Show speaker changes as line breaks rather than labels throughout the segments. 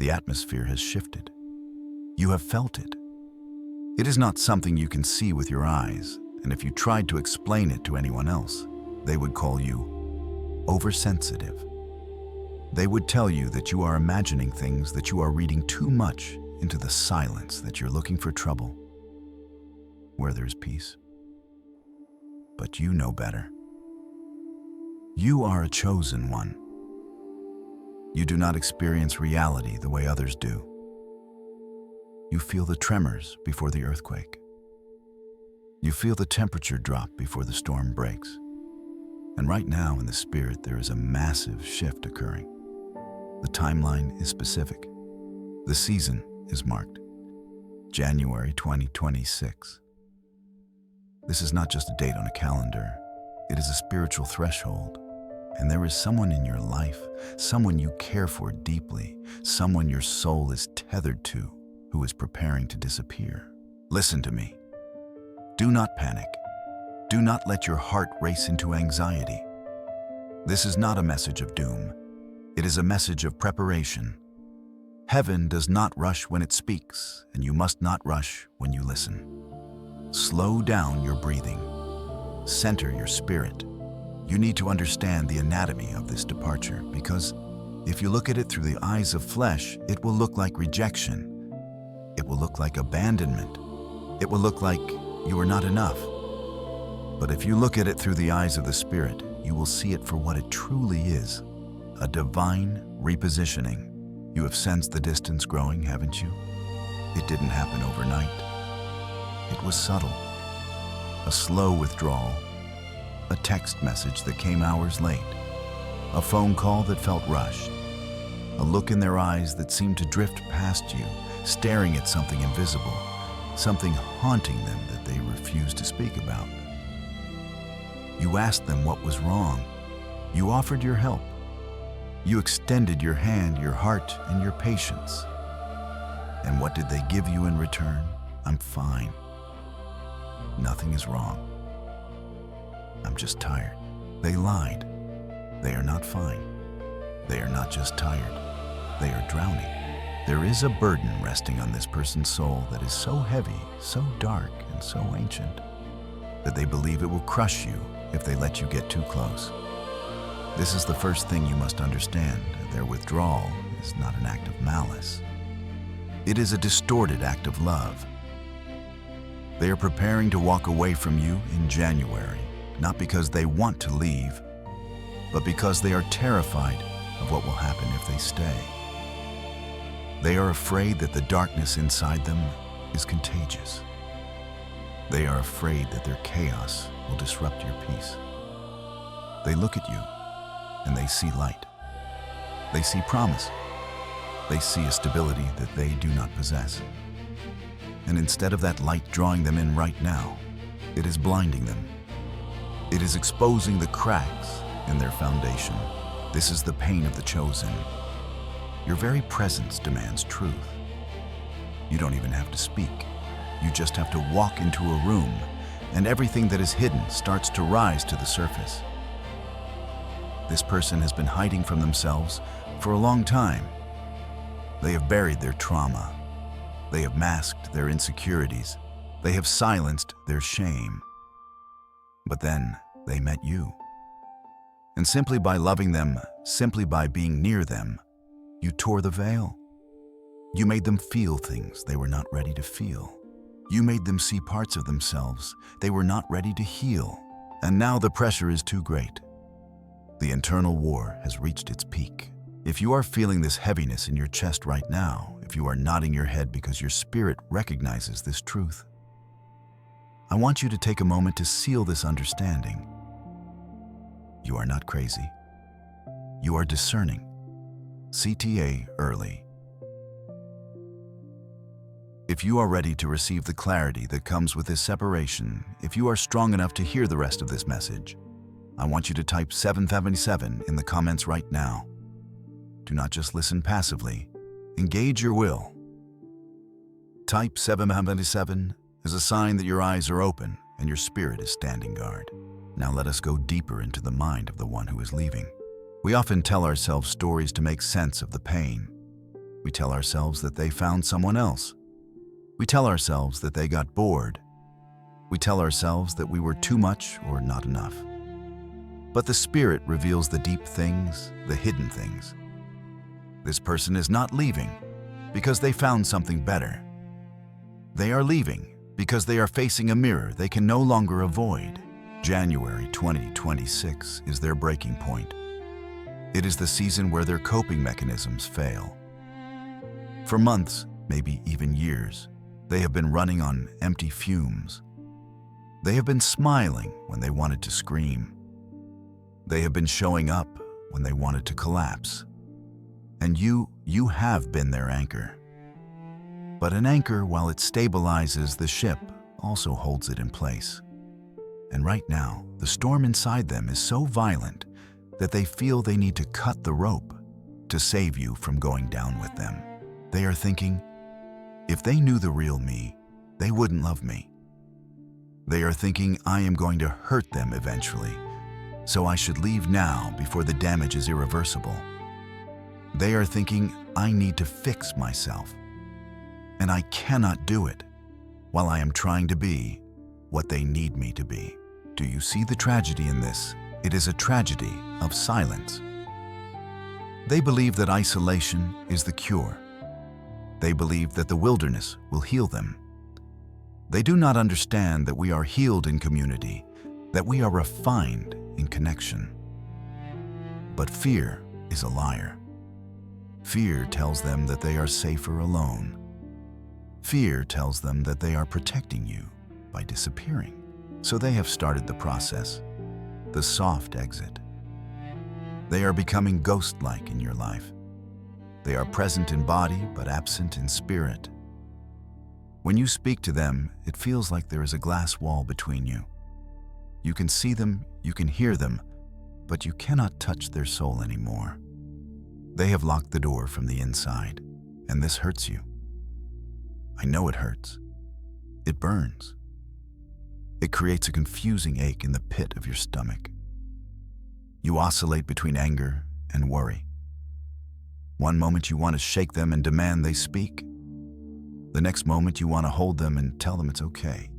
The atmosphere has shifted. You have felt it. It is not something you can see with your eyes, and if you tried to explain it to anyone else, they would call you oversensitive. They would tell you that you are imagining things, that you are reading too much into the silence, that you're looking for trouble where there's peace. But you know better. You are a chosen one. You do not experience reality the way others do. You feel the tremors before the earthquake. You feel the temperature drop before the storm breaks. And right now in the spirit, there is a massive shift occurring. The timeline is specific. The season is marked. January 2026. This is not just a date on a calendar. It is a spiritual threshold. And there is someone in your life, someone you care for deeply, someone your soul is tethered to, who is preparing to disappear. Listen to me. Do not panic. Do not let your heart race into anxiety. This is not a message of doom. It is a message of preparation. Heaven does not rush when it speaks, and you must not rush when you listen. Slow down your breathing. Center your spirit. You need to understand the anatomy of this departure, because if you look at it through the eyes of flesh, it will look like rejection. It will look like abandonment. It will look like you are not enough. But if you look at it through the eyes of the Spirit, you will see it for what it truly is, a divine repositioning. You have sensed the distance growing, haven't you? It didn't happen overnight. It was subtle, a slow withdrawal, a text message that came hours late, a phone call that felt rushed, a look in their eyes that seemed to drift past you, staring at something invisible, something haunting them that they refused to speak about. You asked them what was wrong. You offered your help. You extended your hand, your heart, and your patience. And what did they give you in return? I'm fine. Nothing is wrong. I'm just tired. They lied. They are not fine. They are not just tired. They are drowning. There is a burden resting on this person's soul that is so heavy, so dark, and so ancient that they believe it will crush you if they let you get too close. This is the first thing you must understand. Their withdrawal is not an act of malice. It is a distorted act of love. They are preparing to walk away from you in January, not because they want to leave, but because they are terrified of what will happen if they stay. They are afraid that the darkness inside them is contagious. They are afraid that their chaos will disrupt your peace. They look at you and they see light. They see promise. They see a stability that they do not possess. And instead of that light drawing them in right now, it is blinding them. It is exposing the cracks in their foundation. This is the pain of the chosen. Your very presence demands truth. You don't even have to speak. You just have to walk into a room, and everything that is hidden starts to rise to the surface. This person has been hiding from themselves for a long time. They have buried their trauma. They have masked their insecurities. They have silenced their shame. But then they met you. And simply by loving them, simply by being near them, you tore the veil. You made them feel things they were not ready to feel. You made them see parts of themselves they were not ready to heal. And now the pressure is too great. The internal war has reached its peak. If you are feeling this heaviness in your chest right now, if you are nodding your head because your spirit recognizes this truth, I want you to take a moment to seal this understanding. You are not crazy. You are discerning. CTA early. If you are ready to receive the clarity that comes with this separation, if you are strong enough to hear the rest of this message, I want you to type 777 in the comments right now. Do not just listen passively. Engage your will. Type 777 as a sign that your eyes are open and your spirit is standing guard. Now let us go deeper into the mind of the one who is leaving. We often tell ourselves stories to make sense of the pain. We tell ourselves that they found someone else. We tell ourselves that they got bored. We tell ourselves that we were too much or not enough. But the Spirit reveals the deep things, the hidden things. This person is not leaving because they found something better. They are leaving because they are facing a mirror they can no longer avoid. January 2026 is their breaking point. It is the season where their coping mechanisms fail. For months, maybe even years, they have been running on empty fumes. They have been smiling when they wanted to scream. They have been showing up when they wanted to collapse. And you have been their anchor. But an anchor, while it stabilizes the ship, also holds it in place. And right now, the storm inside them is so violent that they feel they need to cut the rope to save you from going down with them. They are thinking, if they knew the real me, they wouldn't love me. They are thinking, I am going to hurt them eventually, so I should leave now before the damage is irreversible. They are thinking, I need to fix myself, and I cannot do it while I am trying to be what they need me to be. Do you see the tragedy in this? It is a tragedy of silence. They believe that isolation is the cure. They believe that the wilderness will heal them. They do not understand that we are healed in community, that we are refined in connection. But fear is a liar. Fear tells them that they are safer alone. Fear tells them that they are protecting you by disappearing. So they have started the process, the soft exit. They are becoming ghost-like in your life. They are present in body but absent in spirit. When you speak to them, it feels like there is a glass wall between you. You can see them, you can hear them, but you cannot touch their soul anymore. They have locked the door from the inside, and this hurts you. I know it hurts. It burns. It creates a confusing ache in the pit of your stomach. You oscillate between anger and worry. One moment you want to shake them and demand they speak. The next moment you want to hold them and tell them it's okay.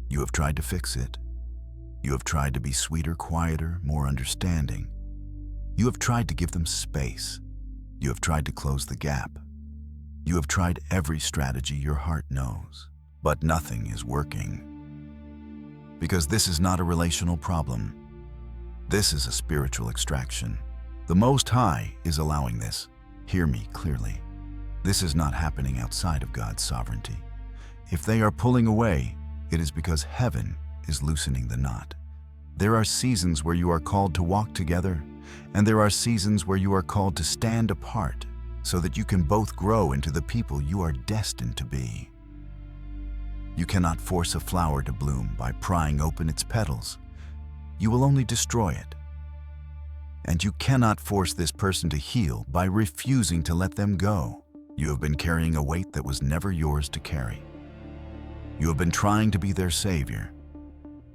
You have tried to fix it. You have tried to be sweeter, quieter, more understanding. You have tried to give them space. You have tried to close the gap. You have tried every strategy your heart knows, but nothing is working. Because this is not a relational problem. This is a spiritual extraction. The Most High is allowing this. Hear me clearly. This is not happening outside of God's sovereignty. If they are pulling away, it is because heaven is loosening the knot. There are seasons where you are called to walk together, and there are seasons where you are called to stand apart so that you can both grow into the people you are destined to be. You cannot force a flower to bloom by prying open its petals. You will only destroy it. And you cannot force this person to heal by refusing to let them go. You have been carrying a weight that was never yours to carry. You have been trying to be their savior.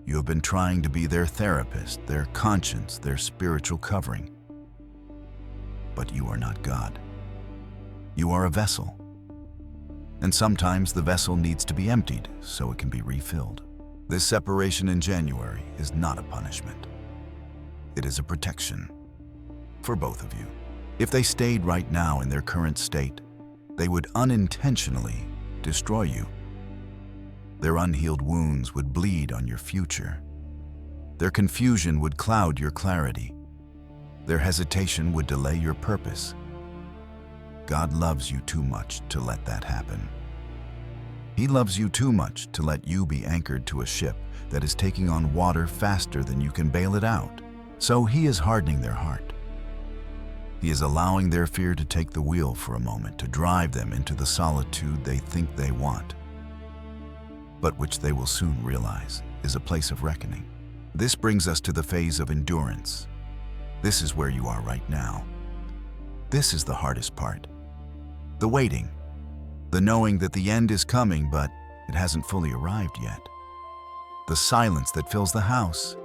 You have been trying to be their therapist, their conscience, their spiritual covering. But you are not God. You are a vessel. And sometimes the vessel needs to be emptied so it can be refilled. This separation in January is not a punishment. It is a protection for both of you. If they stayed right now in their current state, they would unintentionally destroy you. Their unhealed wounds would bleed on your future. Their confusion would cloud your clarity. Their hesitation would delay your purpose. God loves you too much to let that happen. He loves you too much to let you be anchored to a ship that is taking on water faster than you can bail it out. So He is hardening their heart. He is allowing their fear to take the wheel for a moment, to drive them into the solitude they think they want, but which they will soon realize is a place of reckoning. This brings us to the phase of endurance. This is where you are right now. This is the hardest part. The waiting. The knowing that the end is coming, but it hasn't fully arrived yet. The silence that fills the house.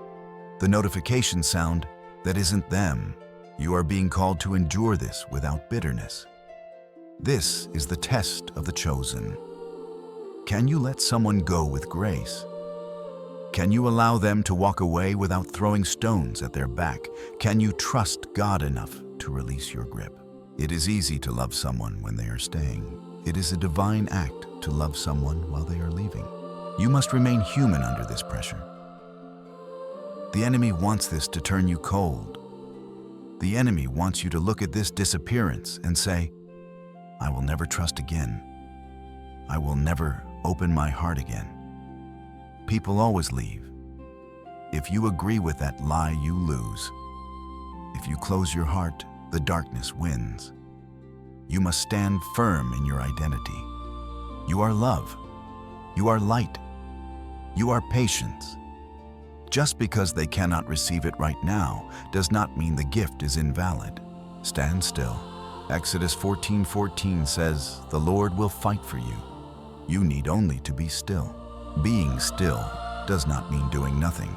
The notification sound that isn't them. You are being called to endure this without bitterness. This is the test of the chosen. Can you let someone go with grace? Can you allow them to walk away without throwing stones at their back? Can you trust God enough to release your grip? It is easy to love someone when they are staying. It is a divine act to love someone while they are leaving. You must remain human under this pressure. The enemy wants this to turn you cold. The enemy wants you to look at this disappearance and say, I will never trust again. I will never open my heart again. People always leave. If you agree with that lie, you lose. If you close your heart, the darkness wins. You must stand firm in your identity. You are love. You are light. You are patience. Just because they cannot receive it right now does not mean the gift is invalid. Stand still. Exodus 14:14 says, "The Lord will fight for you. You need only to be still." Being still does not mean doing nothing.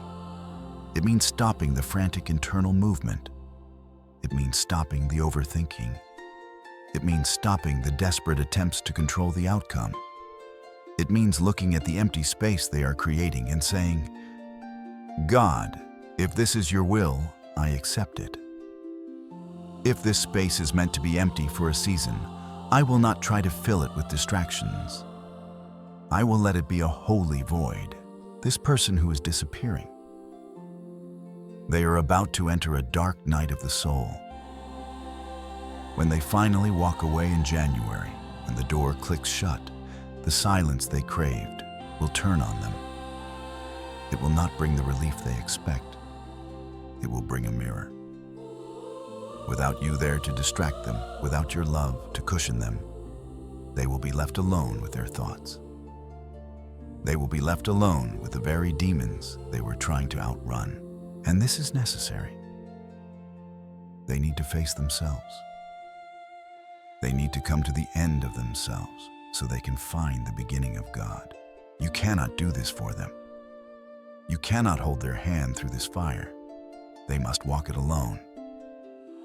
It means stopping the frantic internal movement. It means stopping the overthinking. It means stopping the desperate attempts to control the outcome. It means looking at the empty space they are creating and saying, God, if this is your will, I accept it. If this space is meant to be empty for a season, I will not try to fill it with distractions. I will let it be a holy void. This person who is disappearing. They are about to enter a dark night of the soul. When they finally walk away in January, when the door clicks shut, the silence they craved will turn on them. It will not bring the relief they expect. It will bring a mirror. Without you there to distract them, without your love to cushion them, they will be left alone with their thoughts. They will be left alone with the very demons they were trying to outrun. And this is necessary. They need to face themselves. They need to come to the end of themselves so they can find the beginning of God. You cannot do this for them. You cannot hold their hand through this fire. They must walk it alone.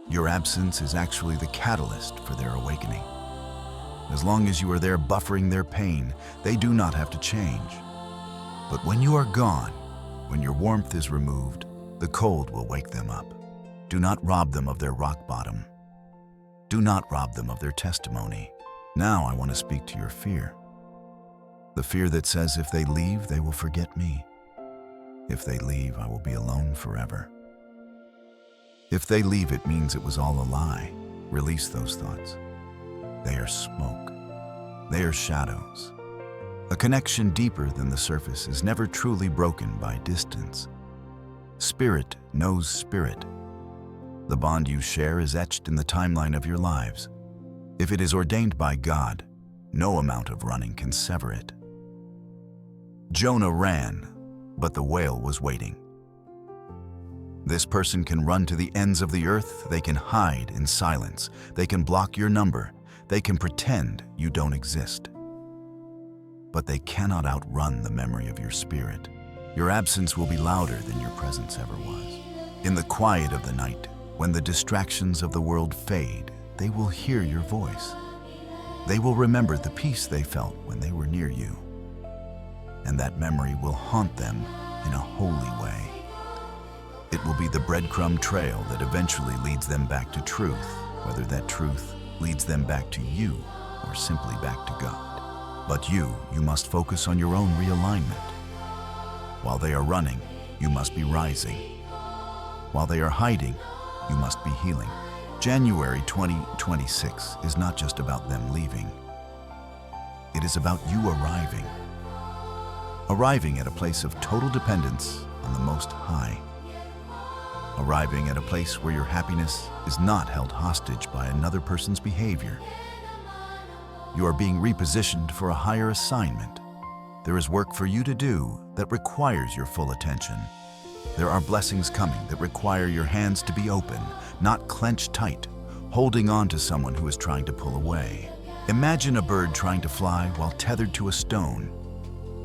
Your absence is actually the catalyst for their awakening. As long as you are there buffering their pain, they do not have to change. But when you are gone, when your warmth is removed, the cold will wake them up. Do not rob them of their rock bottom. Do not rob them of their testimony. Now I want to speak to your fear. The fear that says if they leave, they will forget me. If they leave, I will be alone forever. If they leave, it means it was all a lie. Release those thoughts. They are smoke. They are shadows. A connection deeper than the surface is never truly broken by distance. Spirit knows spirit. The bond you share is etched in the timeline of your lives. If it is ordained by God, no amount of running can sever it. Jonah ran, but the whale was waiting. This person can run to the ends of the earth. They can hide in silence. They can block your number. They can pretend you don't exist. But they cannot outrun the memory of your spirit. Your absence will be louder than your presence ever was. In the quiet of the night, when the distractions of the world fade, they will hear your voice. They will remember the peace they felt when they were near you. And that memory will haunt them in a holy way. It will be the breadcrumb trail that eventually leads them back to truth, whether that truth leads them back to you or simply back to God. But you must focus on your own realignment. While they are running, you must be rising. While they are hiding, you must be healing. January 2026 is not just about them leaving. It is about you arriving. Arriving at a place of total dependence on the Most High. Arriving at a place where your happiness is not held hostage by another person's behavior. You are being repositioned for a higher assignment. There is work for you to do that requires your full attention. There are blessings coming that require your hands to be open, not clenched tight, holding on to someone who is trying to pull away. Imagine a bird trying to fly while tethered to a stone.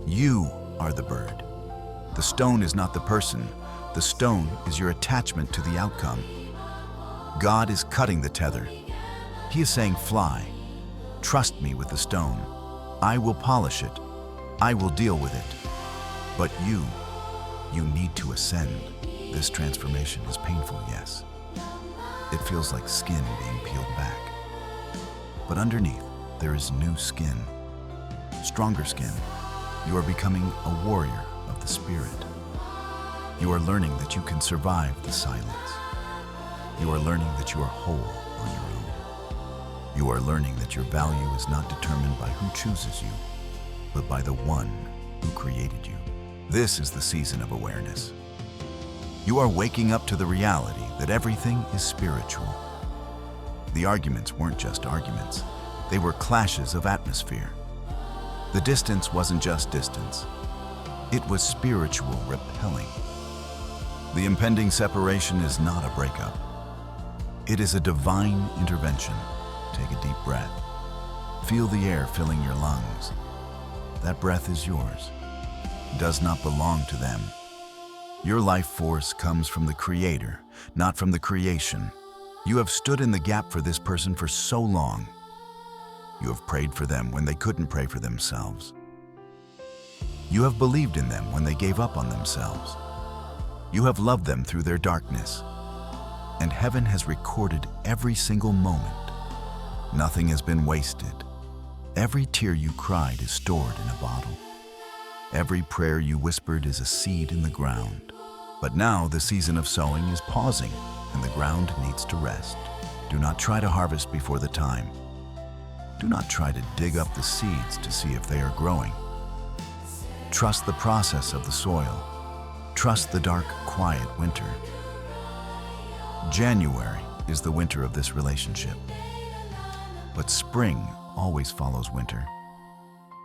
You are the bird. The stone is not the person. The stone is your attachment to the outcome. God is cutting the tether. He is saying fly. Trust me with the stone. I will polish it. I will deal with it. But you need to ascend. This transformation is painful, yes. It feels like skin being peeled back. But underneath, there is new skin, stronger skin. You are becoming a warrior of the spirit. You are learning that you can survive the silence. You are learning that you are whole on your own. You are learning that your value is not determined by who chooses you, but by the one who created you. This is the season of awareness. You are waking up to the reality that everything is spiritual. The arguments weren't just arguments. They were clashes of atmosphere. The distance wasn't just distance. It was spiritual repelling. The impending separation is not a breakup. It is a divine intervention. Take a deep breath. Feel the air filling your lungs. That breath is yours. It does not belong to them. Your life force comes from the Creator, not from the creation. You have stood in the gap for this person for so long. You have prayed for them when they couldn't pray for themselves. You have believed in them when they gave up on themselves. You have loved them through their darkness. And heaven has recorded every single moment. Nothing has been wasted. Every tear you cried is stored in a bottle. Every prayer you whispered is a seed in the ground. But now the season of sowing is pausing, and the ground needs to rest. Do not try to harvest before the time. Do not try to dig up the seeds to see if they are growing. Trust the process of the soil. Trust the dark, quiet winter. January is the winter of this relationship. But spring always follows winter.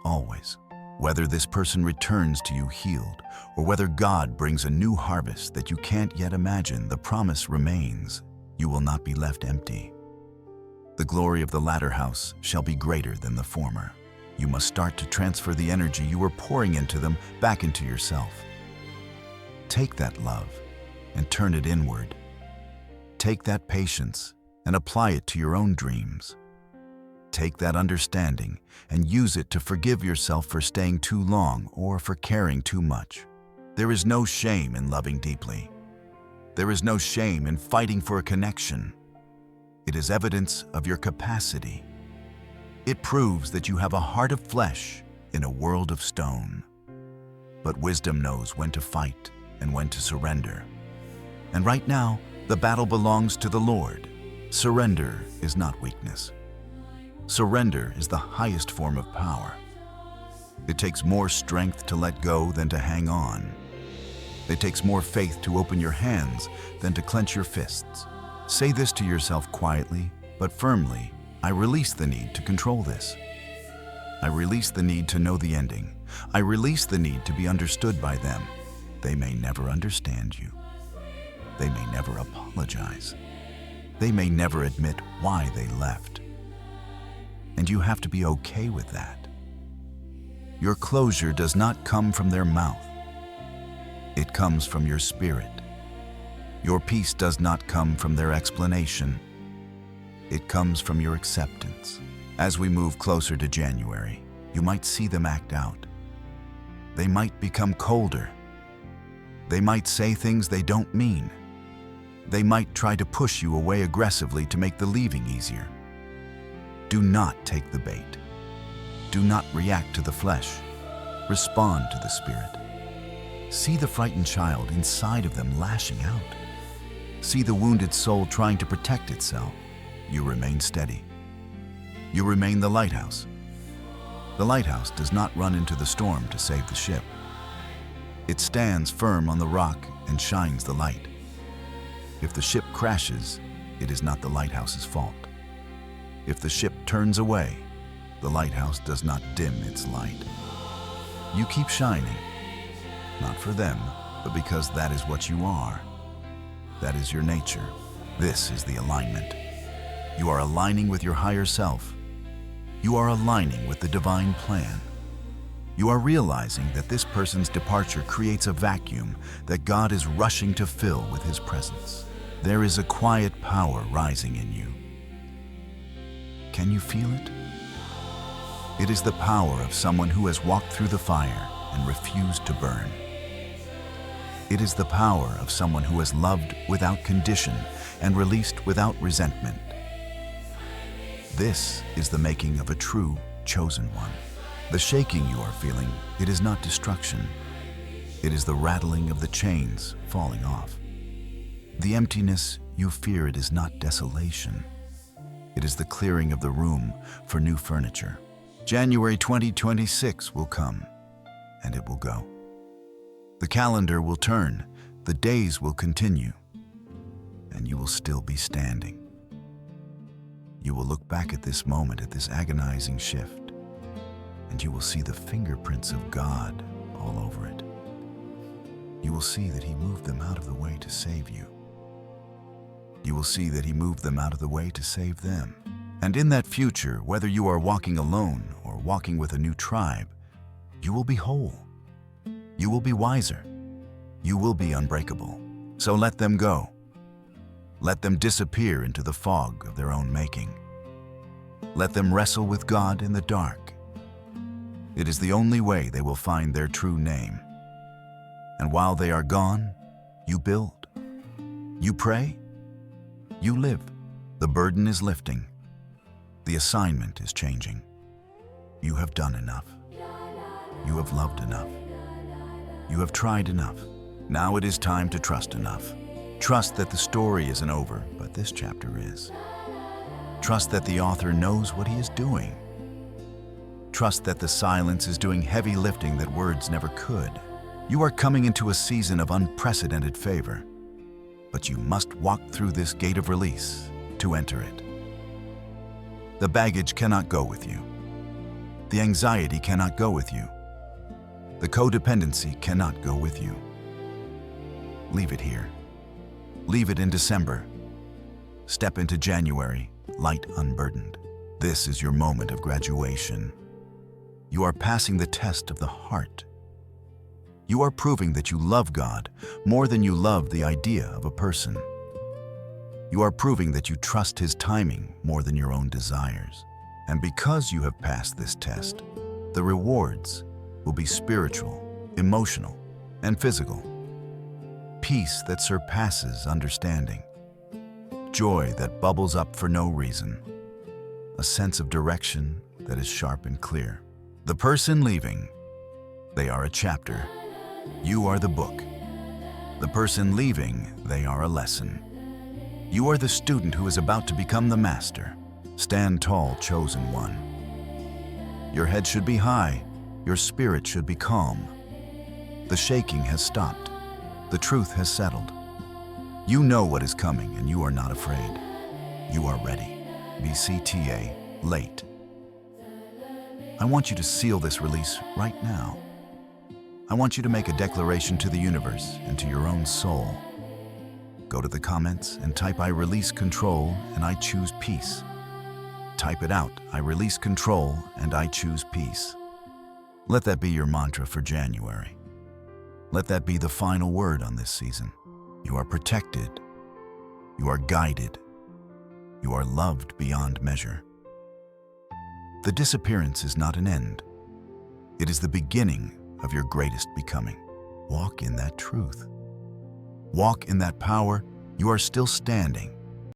Always. Whether this person returns to you healed, or whether God brings a new harvest that you can't yet imagine, the promise remains. You will not be left empty. The glory of the latter house shall be greater than the former. You must start to transfer the energy you were pouring into them back into yourself. Take that love and turn it inward. Take that patience and apply it to your own dreams. Take that understanding and use it to forgive yourself for staying too long or for caring too much. There is no shame in loving deeply. There is no shame in fighting for a connection. It is evidence of your capacity. It proves that you have a heart of flesh in a world of stone. But wisdom knows when to fight and when to surrender. And right now, the battle belongs to the Lord. Surrender is not weakness. Surrender is the highest form of power. It takes more strength to let go than to hang on. It takes more faith to open your hands than to clench your fists. Say this to yourself quietly, but firmly. I release the need to control this. I release the need to know the ending. I release the need to be understood by them. They may never understand you. They may never apologize. They may never admit why they left. And you have to be okay with that. Your closure does not come from their mouth. It comes from your spirit. Your peace does not come from their explanation. It comes from your acceptance. As we move closer to January, you might see them act out. They might become colder. They might say things they don't mean. They might try to push you away aggressively to make the leaving easier. Do not take the bait. Do not react to the flesh. Respond to the spirit. See the frightened child inside of them lashing out. See the wounded soul trying to protect itself. You remain steady. You remain the lighthouse. The lighthouse does not run into the storm to save the ship. It stands firm on the rock and shines the light. If the ship crashes, it is not the lighthouse's fault. If the ship turns away, the lighthouse does not dim its light. You keep shining, not for them, but because that is what you are. That is your nature. This is the alignment. You are aligning with your higher self. You are aligning with the divine plan. You are realizing that this person's departure creates a vacuum that God is rushing to fill with His presence. There is a quiet power rising in you. Can you feel it? It is the power of someone who has walked through the fire and refused to burn. It is the power of someone who has loved without condition and released without resentment. This is the making of a true chosen one. The shaking you are feeling, it is not destruction. It is the rattling of the chains falling off. The emptiness you fear, it is not desolation. It is the clearing of the room for new furniture. January 2026 will come, and it will go. The calendar will turn, the days will continue, and you will still be standing. You will look back at this moment, at this agonizing shift, and you will see the fingerprints of God all over it. You will see that He moved them out of the way to save you. You will see that He moved them out of the way to save them. And in that future, whether you are walking alone or walking with a new tribe, you will be whole. You will be wiser. You will be unbreakable. So let them go. Let them disappear into the fog of their own making. Let them wrestle with God in the dark. It is the only way they will find their true name. And while they are gone, you build. You pray. You live. The burden is lifting. The assignment is changing. You have done enough. You have loved enough. You have tried enough. Now it is time to trust enough. Trust that the story isn't over, but this chapter is. Trust that the author knows what he is doing. Trust that the silence is doing heavy lifting that words never could. You are coming into a season of unprecedented favor, but you must walk through this gate of release to enter it. The baggage cannot go with you. The anxiety cannot go with you. The codependency cannot go with you. Leave it here. Leave it in December. Step into January, light unburdened. This is your moment of graduation. You are passing the test of the heart. You are proving that you love God more than you love the idea of a person. You are proving that you trust His timing more than your own desires. And because you have passed this test, the rewards will be spiritual, emotional, and physical. Peace that surpasses understanding. Joy that bubbles up for no reason. A sense of direction that is sharp and clear. The person leaving, they are a chapter. You are the book. The person leaving, they are a lesson. You are the student who is about to become the master. Stand tall, chosen one. Your head should be high. Your spirit should be calm. The shaking has stopped. The truth has settled. You know what is coming and you are not afraid. You are ready. BCTA, late. I want you to seal this release right now. I want you to make a declaration to the universe and to your own soul. Go to the comments and type "I release control and I choose peace." Type it out, "I release control and I choose peace." Let that be your mantra for January. Let that be the final word on this season. You are protected. You are guided. You are loved beyond measure. The disappearance is not an end. It is the beginning of your greatest becoming. Walk in that truth. Walk in that power. You are still standing.